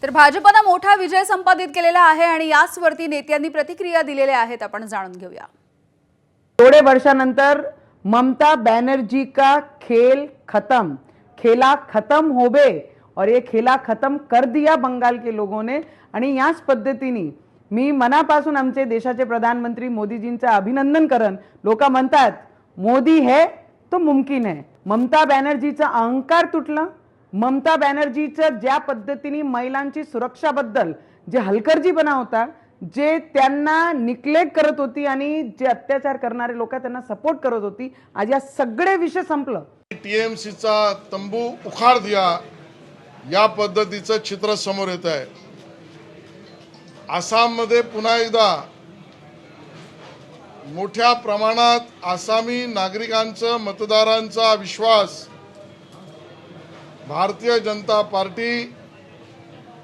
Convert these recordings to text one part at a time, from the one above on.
तर भाजपने मोठा विजय संपादित केलेला आहे आणि याचवरती नेत्यांनी प्रतिक्रिया दिलेल्या आहेत, आपण जाणून घेऊया। थोड़े वर्षानंतर ममता बनर्जी का खेल खत्म, खेला खत्म होबे और ये खेला खत्म कर दिया बंगाल के लोगों ने। आणि याच पद्धतीने मी मनापासून आमचे देशाचे प्रधानमंत्री मोदीजींचे अभिनंदन करन। लोक म्हणतात मोदी है तो मुमकिन है। ममता बॅनर्जीचा अहंकार तुटला। ममता बॅनर्जीचं ज्या पद्धतीने महिलांची सुरक्षाबद्दल जे हलकर्जीपणा होता, जे त्यांना निग्लेक्ट करत होती आणि जे अत्याचार करणारे लोक त्यांना सपोर्ट करत होती, आज या सगळे विषय संपलं। टीएमसीचा तंबू उखाड़ दिया या पद्धतीचं चित्र समोर येत आहे। आसाममध्ये पुन्हा एकदा मोठ्या प्रमाणात आसामी नागरिकांचा मतदारांचा विश्वास भारतीय जनता पार्टी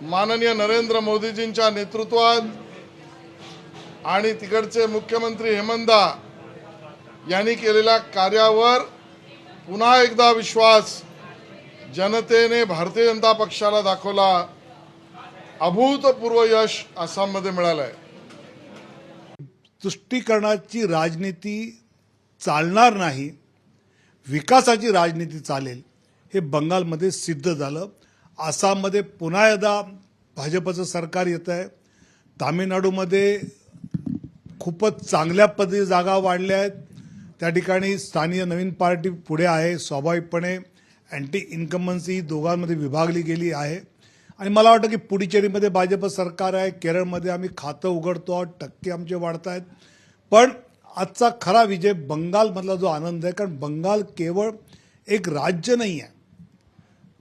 माननीय नरेंद्र मोदीजींच्या नेतृत्वात आणि तिकडचे मुख्यमंत्री हेमंत यांनी केलेल्या कार्यावर पुन्हा एकदा विश्वास जनतेने भारतीय जनता पक्षाला दाखवला। अभूतपूर्व यश आसाममध्ये मिळालं आहे। तुष्टीकरणाची राजनीती चालणार नाही, विकासाची राजनीती चालेल हे बंगालमध्ये सिद्ध झालं। आसाममध्ये पुन्हा एकदा भाजपचं सरकार येत आहे। तामिळनाडूमध्ये खूपच चांगल्या पद्धतीने जागा वाढल्या आहेत। त्या ठिकाणी स्थानिक नवीन पार्टी पुढे आहे। स्वाभाविकपणे अँटी इन्कम्बन्सी दोघांमध्ये विभागली गेली आहे आणि मला वाटतं की पुडुचेरीमध्ये भाजप सरकार आहे। केरळमध्ये आम्ही खातं उघडतो आहोत, टक्के आमचे वाढत आहेत। पण आजचा खरा विजय बंगालमधला जो आनंद आहे, कारण बंगाल केवळ एक राज्य नाही आहे,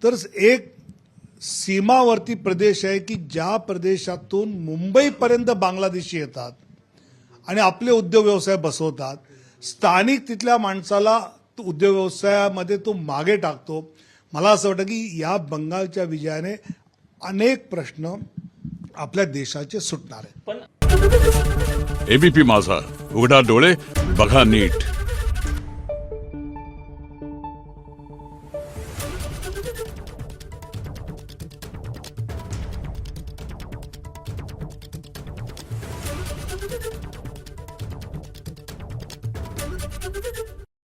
तर एक सीमावर्ती प्रदेश आहे की ज्या प्रदेशातून मुंबईपर्यंत बांगलादेशी येतात आणि आपले उद्योग व्यवसाय बसवतात। स्थानिक तिथल्या माणसाला उद्योग व्यवसायामध्ये तो मागे टाकतो। मला असं वाटतं की या बंगालच्या विजयाने अनेक प्रश्न आपल्या देशाचे सुटणार आहेत। एबीपी माझा, उघडा डोळे बघा नीट।